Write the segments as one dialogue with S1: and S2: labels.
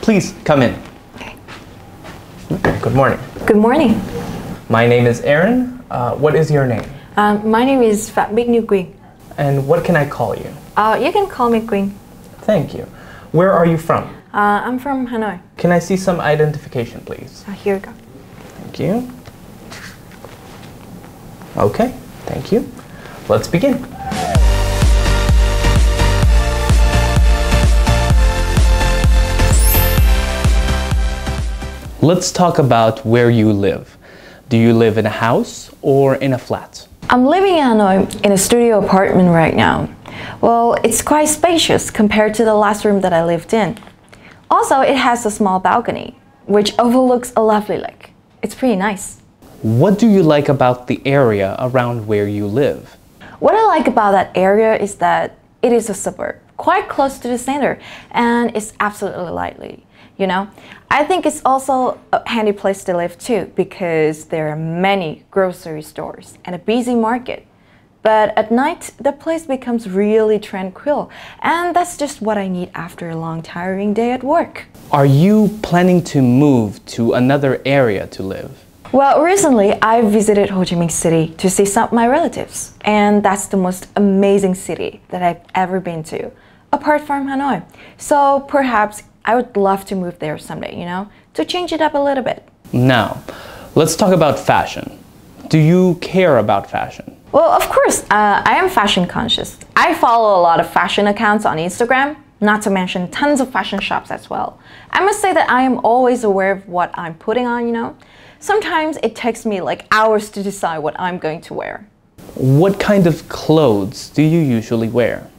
S1: Please come in. Good morning.
S2: Good morning.
S1: My name is Aaron. What is your name?
S2: My name is Phạm Bích Như Quỳnh.
S1: And what can I call you?
S2: You can call me Quỳnh.
S1: Thank you. Where are you from?
S2: I'm from Hanoi.
S1: Can I see some identification, please?
S2: Here you go.
S1: Thank you. Okay, thank you. Let's begin. Let's talk about where you live. Do you live in a house or in a flat?
S2: I'm living in Hanoi in a studio apartment right now. Well, it's quite spacious compared to the last room that I lived in. Also, it has a small balcony, which overlooks a lovely lake. It's pretty nice.
S1: What do you like about the area around where you live?
S2: What I like about that area is that it is a suburb, quite close to the center, and it's absolutely lively. You know, I think it's also a handy place to live too because there are many grocery stores and a busy market. But at night, the place becomes really tranquil, and that's just what I need after a long, tiring day at work.
S1: Are you planning to move to another area to live?
S2: Well, recently I visited Ho Chi Minh City to see some of my relatives, and that's the most amazing city that I've ever been to, apart from Hanoi. So perhaps I would love to move there someday, you know, to change it up a little bit.
S1: Now, let's talk about fashion. Do you care about fashion?
S2: Well, of course, I am fashion conscious. I follow a lot of fashion accounts on Instagram, not to mention tons of fashion shops as well. I must say that I am always aware of what I'm putting on, you know. Sometimes it takes me like hours to decide what I'm going to wear.
S1: What kind of clothes do you usually wear?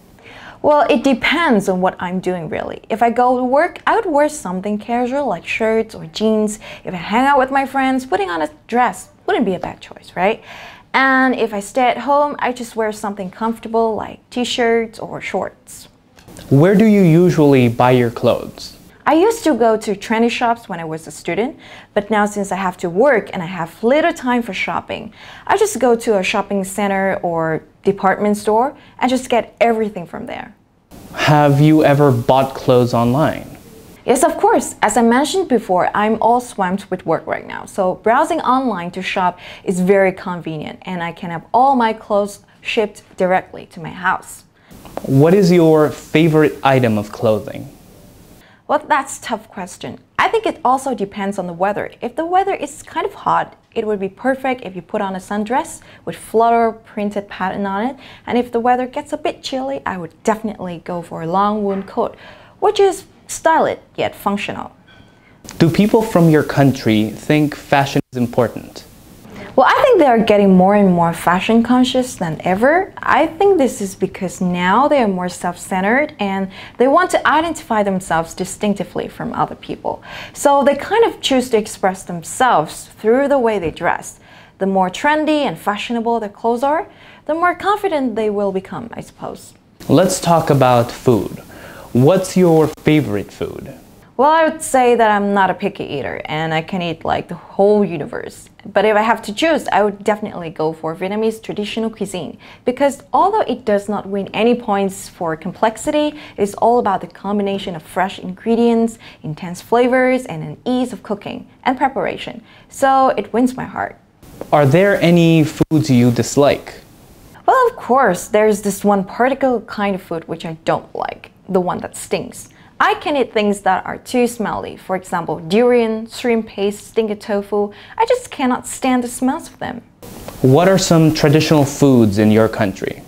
S2: Well, it depends on what I'm doing really. If I go to work, I would wear something casual like shirts or jeans. If I hang out with my friends, putting on a dress wouldn't be a bad choice, right? And if I stay at home, I just wear something comfortable like t-shirts or shorts.
S1: Where do you usually buy your clothes?
S2: I used to go to trendy shops when I was a student, but now since I have to work and I have little time for shopping, I just go to a shopping center or department store and just get everything from there.
S1: Have you ever bought clothes online?
S2: Yes, of course. As I mentioned before, I'm all swamped with work right now, so browsing online to shop is very convenient and I can have all my clothes shipped directly to my house.
S1: What is your favorite item of clothing?
S2: Well, that's a tough question. I think it also depends on the weather. If the weather is kind of hot, it would be perfect if you put on a sundress with flutter printed pattern on it. And if the weather gets a bit chilly, I would definitely go for a long wool coat, which is stylish yet functional.
S1: Do people from your country think fashion is important?
S2: Well, I think they are getting more and more fashion conscious than ever. I think this is because now they are more self-centered and they want to identify themselves distinctively from other people. So they kind of choose to express themselves through the way they dress. The more trendy and fashionable their clothes are, the more confident they will become, I suppose.
S1: Let's talk about food. What's your favorite food?
S2: Well, I would say that I'm not a picky eater and I can eat like the whole universe. But if I have to choose, I would definitely go for Vietnamese traditional cuisine because although it does not win any points for complexity, it's all about the combination of fresh ingredients, intense flavors, and an ease of cooking and preparation. So it wins my heart.
S1: Are there any foods you dislike?
S2: Well, of course, there's this one particular kind of food which I don't like, the one that stinks. I can eat things that are too smelly. For example, durian, shrimp paste, stinky tofu. I just cannot stand the smells of them.
S1: What are some traditional foods in your country?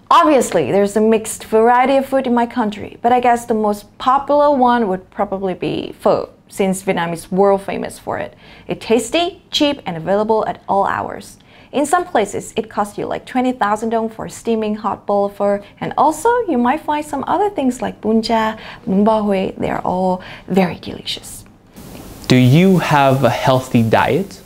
S2: Obviously, there's a mixed variety of food in my country, but I guess the most popular one would probably be pho, since Vietnam is world famous for it. It's tasty, cheap, and available at all hours. In some places, it costs you like 20,000 dong for a steaming hot bowl of pho, and also you might find some other things like bún cha, bún bò Huế. They are all very delicious.
S1: Do you have a healthy diet?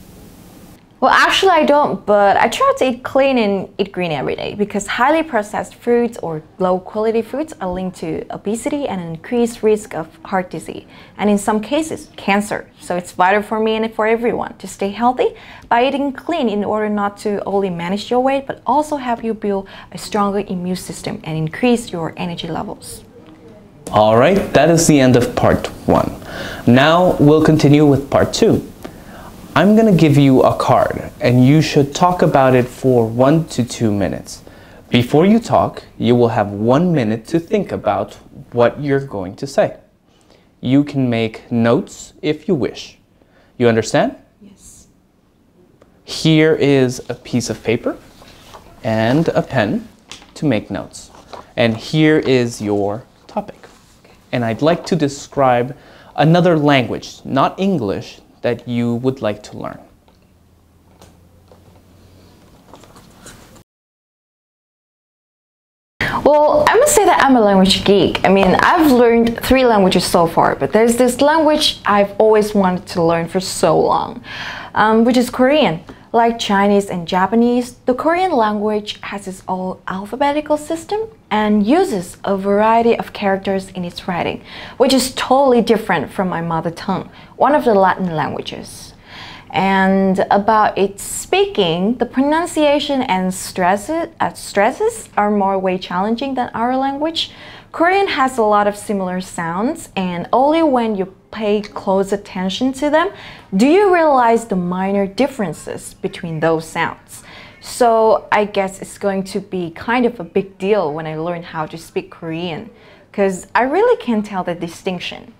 S2: Well, actually I don't, but I try to eat clean and eat green every day because highly processed foods or low quality foods are linked to obesity and an increased risk of heart disease, and in some cases, cancer. So it's vital for me and for everyone to stay healthy by eating clean in order not to only manage your weight, but also help you build a stronger immune system and increase your energy levels.
S1: All right, that is the end of part 1. Now we'll continue with part 2. I'm going to give you a card and you should talk about it for 1 to 2 minutes. Before you talk, you will have 1 minute to think about what you're going to say. You can make notes if you wish. You understand?
S2: Yes.
S1: Here is a piece of paper and a pen to make notes. And here is your topic. And I'd like to describe another language, not English, that you would like to learn.
S2: Well, I must say that I'm a language geek. I mean, I've learned 3 languages so far, but there's this language I've always wanted to learn for so long, which is Korean. Like Chinese and Japanese, the Korean language has its own alphabetical system and uses a variety of characters in its writing, which is totally different from my mother tongue, one of the Latin languages. And about its speaking, the pronunciation and stresses are more way challenging than our language. Korean has a lot of similar sounds, and only when you pay close attention to them do you realize the minor differences between those sounds. So I guess it's going to be kind of a big deal when I learn how to speak Korean, because I really can't tell the distinction.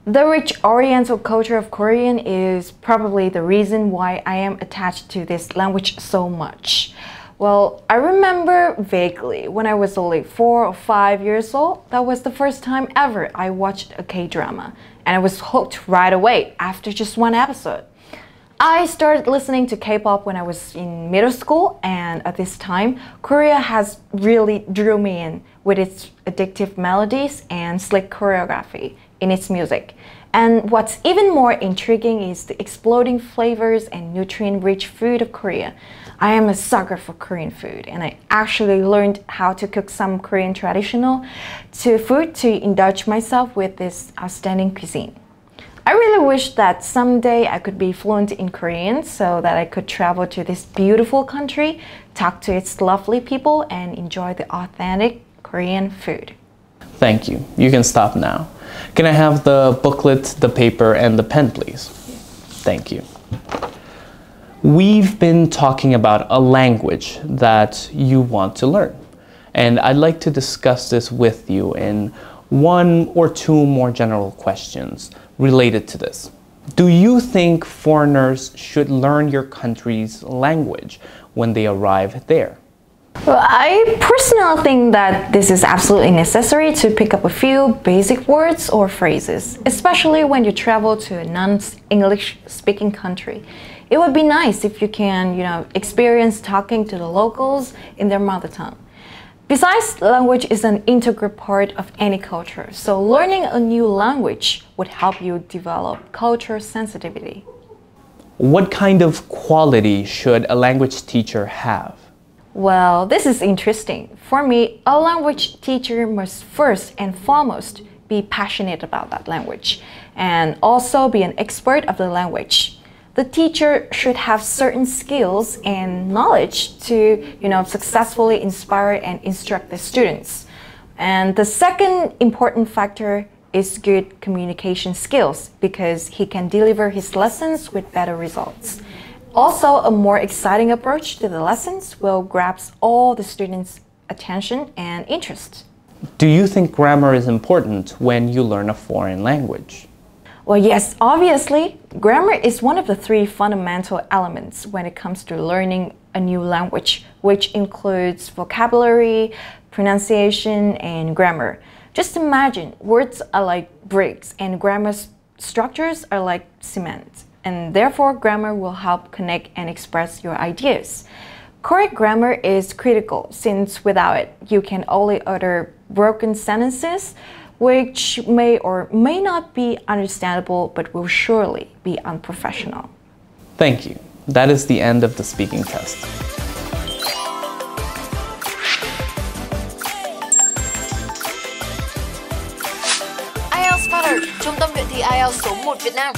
S2: The rich Oriental culture of Korean is probably the reason why I am attached to this language so much. Well, I remember vaguely when I was only 4 or 5 years old, that was the first time ever I watched a K-drama, and I was hooked right away after just 1 episode. I started listening to K-pop when I was in middle school, and at this time, Korea has really drew me in with its addictive melodies and slick choreography in its music. And what's even more intriguing is the exploding flavors and nutrient-rich food of Korea. I am a sucker for Korean food, and I actually learned how to cook some Korean traditional food to indulge myself with this outstanding cuisine. I really wish that someday I could be fluent in Korean so that I could travel to this beautiful country, talk to its lovely people, and enjoy the authentic Korean food.
S1: Thank you. You can stop now. Can I have the booklet, the paper, and the pen, please? Thank you. We've been talking about a language that you want to learn, and I'd like to discuss this with you in 1 or 2 more general questions related to this. Do you think foreigners should learn your country's language when they arrive there?
S2: Well, I personally think that this is absolutely necessary to pick up a few basic words or phrases, especially when you travel to a non-English speaking country. It would be nice if you can, experience talking to the locals in their mother tongue. Besides, language is an integral part of any culture, so learning a new language would help you develop cultural sensitivity.
S1: What kind of quality should a language teacher have?
S2: Well, this is interesting. For me, a language teacher must first and foremost be passionate about that language and also be an expert of the language. The teacher should have certain skills and knowledge to, successfully inspire and instruct the students. And the second important factor is good communication skills, because he can deliver his lessons with better results. Also, a more exciting approach to the lessons will grasp all the students' attention and interest.
S1: Do you think grammar is important when you learn a foreign language?
S2: Well, yes, obviously. Grammar is one of the 3 fundamental elements when it comes to learning a new language, which includes vocabulary, pronunciation, and grammar. Just imagine, words are like bricks and grammar structures are like cement. And therefore, grammar will help connect and express your ideas. Correct grammar is critical, since without it, you can only utter broken sentences, which may or may not be understandable, but will surely be unprofessional.
S1: Thank you. That is the end of the speaking test.
S3: IELTS Fighter, trung tâm luyện thi IELTS số 1 Việt Nam.